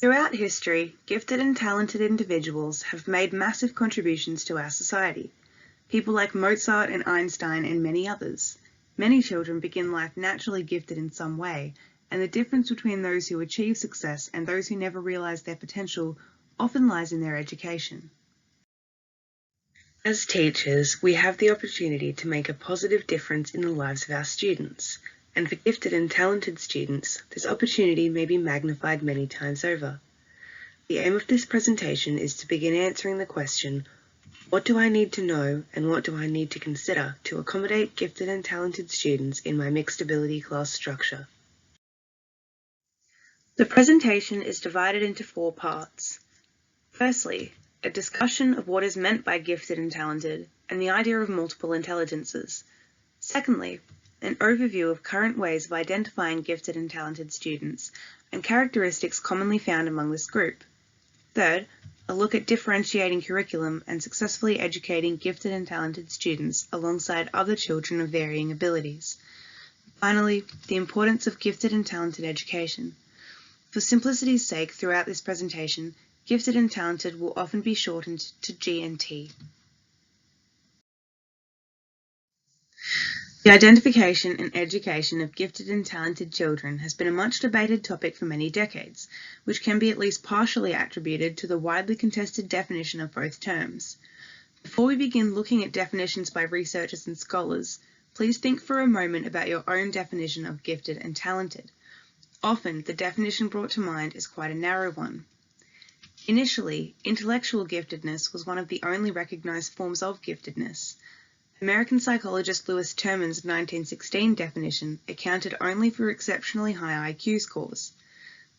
Throughout history, gifted and talented individuals have made massive contributions to our society. People like Mozart and Einstein and many others. Many children begin life naturally gifted in some way, and the difference between those who achieve success and those who never realize their potential often lies in their education. As teachers, we have the opportunity to make a positive difference in the lives of our students. And for gifted and talented students, this opportunity may be magnified many times over. The aim of this presentation is to begin answering the question, what do I need to know and what do I need to consider to accommodate gifted and talented students in my mixed ability class structure? The presentation is divided into 4 parts. Firstly, a discussion of what is meant by gifted and talented and the idea of multiple intelligences. Secondly, an overview of current ways of identifying gifted and talented students and characteristics commonly found among this group. Third, a look at differentiating curriculum and successfully educating gifted and talented students alongside other children of varying abilities. Finally, the importance of gifted and talented education. For simplicity's sake, throughout this presentation, gifted and talented will often be shortened to G and T. The identification and education of gifted and talented children has been a much debated topic for many decades, which can be at least partially attributed to the widely contested definition of both terms. Before we begin looking at definitions by researchers and scholars, please think for a moment about your own definition of gifted and talented. Often, the definition brought to mind is quite a narrow one. Initially, intellectual giftedness was one of the only recognized forms of giftedness. American psychologist Lewis Terman's 1916 definition accounted only for exceptionally high IQ scores.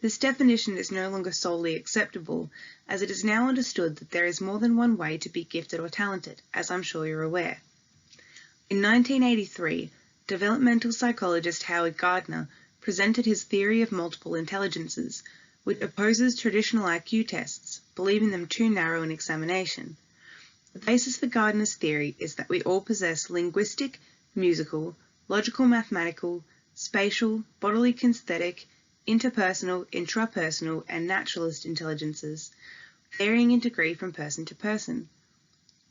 This definition is no longer solely acceptable, as it is now understood that there is more than one way to be gifted or talented, as I'm sure you're aware. In 1983, developmental psychologist Howard Gardner presented his theory of multiple intelligences, which opposes traditional IQ tests, believing them too narrow in examination. The basis for Gardner's theory is that we all possess linguistic, musical, logical mathematical, spatial, bodily kinesthetic, interpersonal, intrapersonal, and naturalist intelligences, varying in degree from person to person.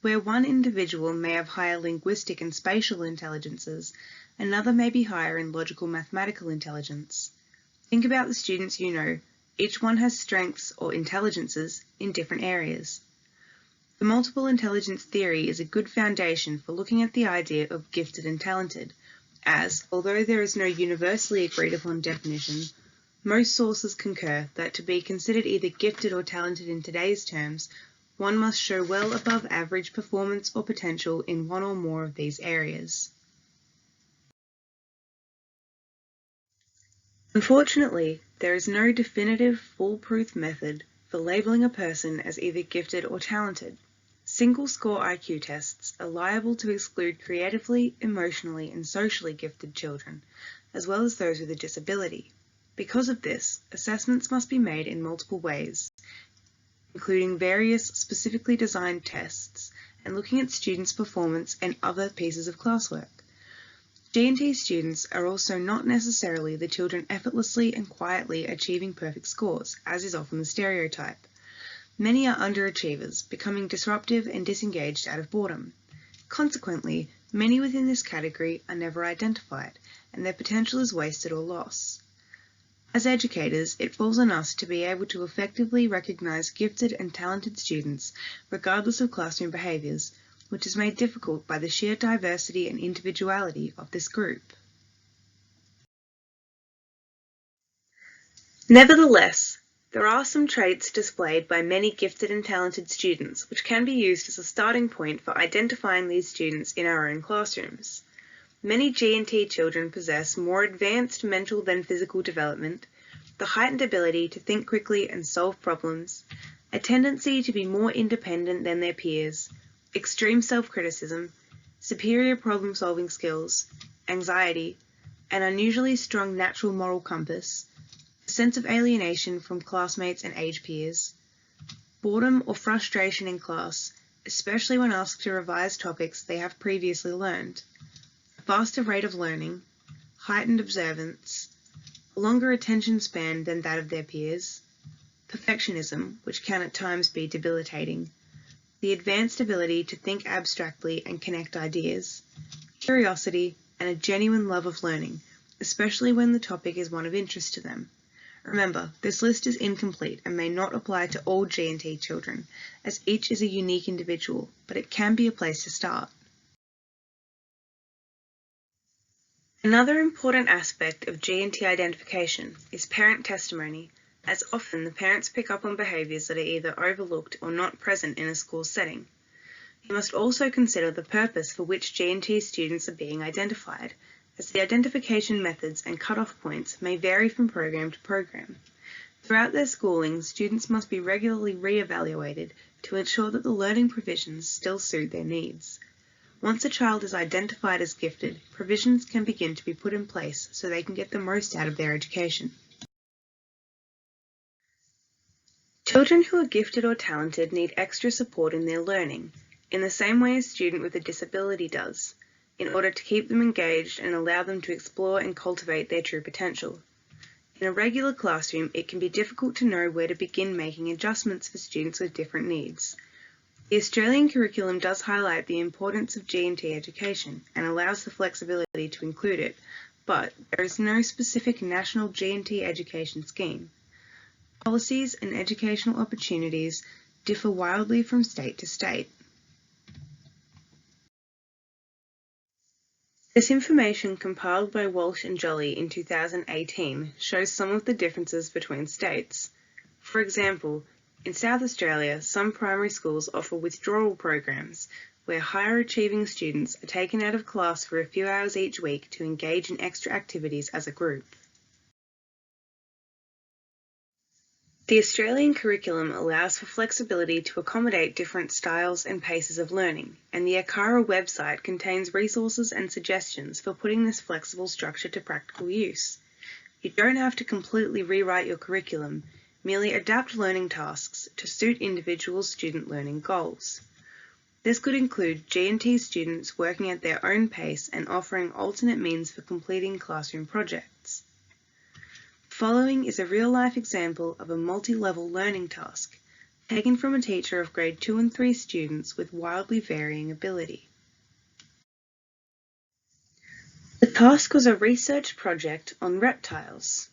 Where one individual may have higher linguistic and spatial intelligences, another may be higher in logical mathematical intelligence. Think about the students you know. Each one has strengths or intelligences in different areas. The multiple intelligence theory is a good foundation for looking at the idea of gifted and talented, as, although there is no universally agreed upon definition, most sources concur that to be considered either gifted or talented in today's terms, one must show well above average performance or potential in one or more of these areas. Unfortunately, there is no definitive, foolproof method for labeling a person as either gifted or talented. Single-score IQ tests are liable to exclude creatively, emotionally, and socially gifted children, as well as those with a disability. Because of this, assessments must be made in multiple ways, including various specifically designed tests and looking at students' performance and other pieces of classwork. G&T students are also not necessarily the children effortlessly and quietly achieving perfect scores, as is often the stereotype. Many are underachievers, becoming disruptive and disengaged out of boredom. Consequently, many within this category are never identified, and their potential is wasted or lost. As educators, it falls on us to be able to effectively recognise gifted and talented students, regardless of classroom behaviours, which is made difficult by the sheer diversity and individuality of this group. Nevertheless, there are some traits displayed by many gifted and talented students which can be used as a starting point for identifying these students in our own classrooms. Many G&T children possess more advanced mental than physical development, the heightened ability to think quickly and solve problems, a tendency to be more independent than their peers, extreme self-criticism, superior problem-solving skills, anxiety, an unusually strong natural moral compass, a sense of alienation from classmates and age peers, boredom or frustration in class, especially when asked to revise topics they have previously learned, a faster rate of learning, heightened observance, a longer attention span than that of their peers, perfectionism, which can at times be debilitating, the advanced ability to think abstractly and connect ideas, curiosity, and a genuine love of learning, especially when the topic is one of interest to them. Remember, this list is incomplete and may not apply to all G&T children, as each is a unique individual, but it can be a place to start. Another important aspect of G&T identification is parent testimony, as often the parents pick up on behaviours that are either overlooked or not present in a school setting. You must also consider the purpose for which G&T students are being identified, as the identification methods and cut-off points may vary from program to program. Throughout their schooling, students must be regularly re-evaluated to ensure that the learning provisions still suit their needs. Once a child is identified as gifted, provisions can begin to be put in place so they can get the most out of their education. Children who are gifted or talented need extra support in their learning, in the same way a student with a disability does, in order to keep them engaged and allow them to explore and cultivate their true potential. In a regular classroom, it can be difficult to know where to begin making adjustments for students with different needs. The Australian curriculum does highlight the importance of G&T education and allows the flexibility to include it, but there is no specific national G&T education scheme. Policies and educational opportunities differ wildly from state to state. This information compiled by Walsh and Jolly in 2018 shows some of the differences between states. For example, in South Australia, some primary schools offer withdrawal programs where higher achieving students are taken out of class for a few hours each week to engage in extra activities as a group. The Australian curriculum allows for flexibility to accommodate different styles and paces of learning, and the ACARA website contains resources and suggestions for putting this flexible structure to practical use. You don't have to completely rewrite your curriculum, merely adapt learning tasks to suit individual student learning goals. This could include G&T students working at their own pace and offering alternate means for completing classroom projects. Following is a real-life example of a multi-level learning task, taken from a teacher of grade 2 and 3 students with wildly varying ability. The task was a research project on reptiles.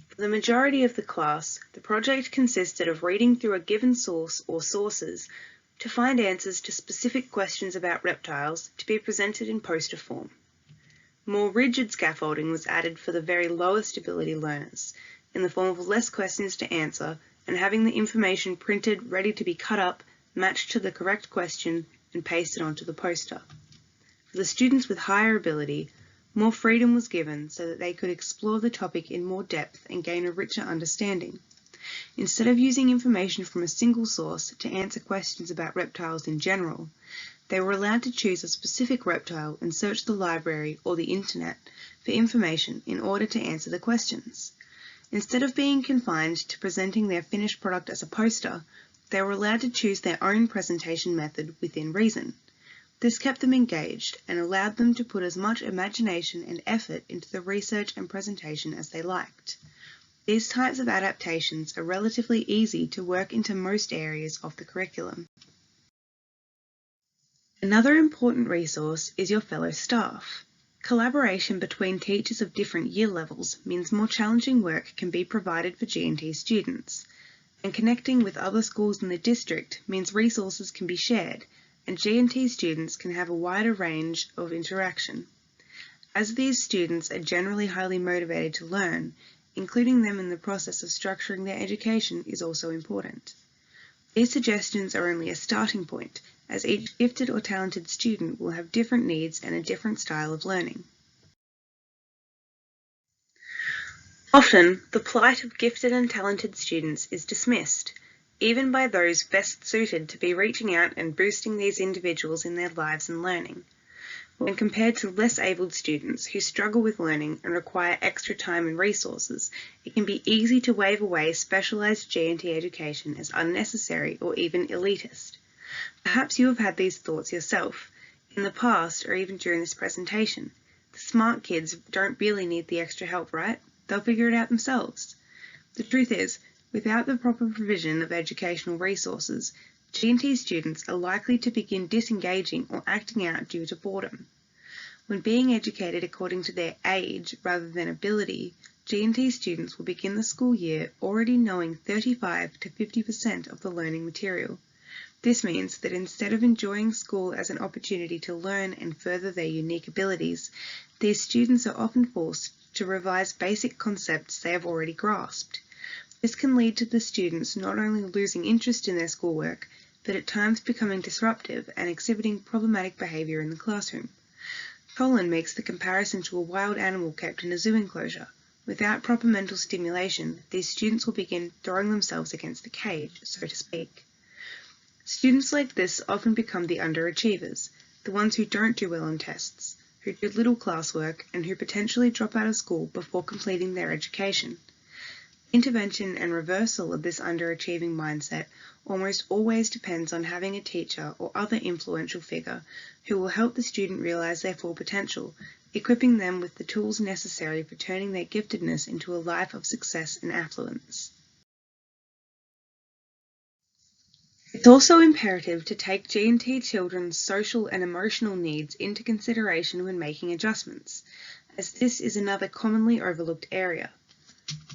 For the majority of the class, the project consisted of reading through a given source or sources to find answers to specific questions about reptiles to be presented in poster form. More rigid scaffolding was added for the very lowest ability learners, in the form of less questions to answer and having the information printed ready to be cut up, matched to the correct question, and pasted onto the poster. For the students with higher ability, more freedom was given so that they could explore the topic in more depth and gain a richer understanding. Instead of using information from a single source to answer questions about reptiles in general, they were allowed to choose a specific reptile and search the library or the internet for information in order to answer the questions. Instead of being confined to presenting their finished product as a poster, they were allowed to choose their own presentation method within reason. This kept them engaged and allowed them to put as much imagination and effort into the research and presentation as they liked. These types of adaptations are relatively easy to work into most areas of the curriculum. Another important resource is your fellow staff. Collaboration between teachers of different year levels means more challenging work can be provided for G&T students, and connecting with other schools in the district means resources can be shared and G&T students can have a wider range of interaction. As these students are generally highly motivated to learn, including them in the process of structuring their education is also important. These suggestions are only a starting point, as each gifted or talented student will have different needs and a different style of learning. Often, the plight of gifted and talented students is dismissed, even by those best suited to be reaching out and boosting these individuals in their lives and learning. When compared to less abled students who struggle with learning and require extra time and resources, it can be easy to wave away specialised G&T education as unnecessary or even elitist. Perhaps you have had these thoughts yourself, in the past or even during this presentation. The smart kids don't really need the extra help, right? They'll figure it out themselves. The truth is, Without the proper provision of educational resources, G&T students are likely to begin disengaging or acting out due to boredom. When being educated according to their age rather than ability, G&T students will begin the school year already knowing 35 to 50% of the learning material. This means that instead of enjoying school as an opportunity to learn and further their unique abilities, these students are often forced to revise basic concepts they have already grasped. This can lead to the students not only losing interest in their schoolwork, but at times becoming disruptive and exhibiting problematic behaviour in the classroom. Tolan makes the comparison to a wild animal kept in a zoo enclosure. Without proper mental stimulation, these students will begin throwing themselves against the cage, so to speak. Students like this often become the underachievers, the ones who don't do well on tests, who do little classwork, and who potentially drop out of school before completing their education. Intervention and reversal of this underachieving mindset almost always depends on having a teacher or other influential figure who will help the student realize their full potential, equipping them with the tools necessary for turning their giftedness into a life of success and affluence. It's also imperative to take G&T children's social and emotional needs into consideration when making adjustments, as this is another commonly overlooked area.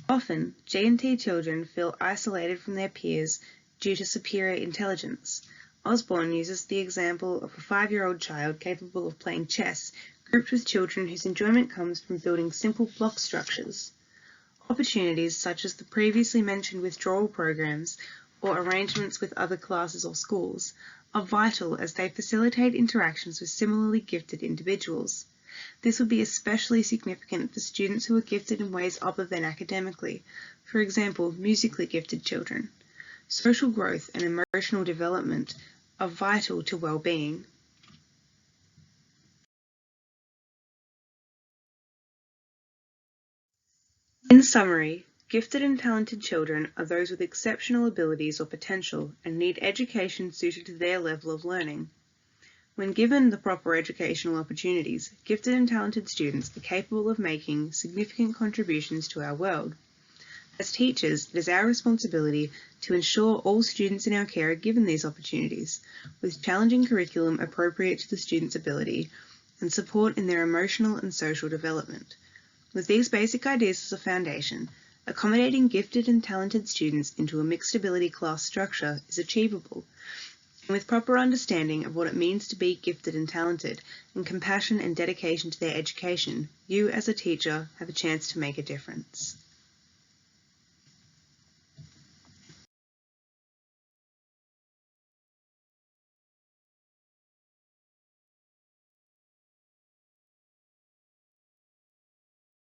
Often, G&T children feel isolated from their peers due to superior intelligence. Osborne uses the example of a 5-year-old child capable of playing chess, grouped with children whose enjoyment comes from building simple block structures. Opportunities such as the previously mentioned withdrawal programs or arrangements with other classes or schools are vital as they facilitate interactions with similarly gifted individuals. This would be especially significant for students who are gifted in ways other than academically, for example, musically gifted children. Social growth and emotional development are vital to well-being. In summary, gifted and talented children are those with exceptional abilities or potential and need education suited to their level of learning. When given the proper educational opportunities, gifted and talented students are capable of making significant contributions to our world. As teachers, it is our responsibility to ensure all students in our care are given these opportunities, with challenging curriculum appropriate to the students' ability and support in their emotional and social development. With these basic ideas as a foundation, accommodating gifted and talented students into a mixed ability class structure is achievable. And with proper understanding of what it means to be gifted and talented, and compassion and dedication to their education, you as a teacher have a chance to make a difference.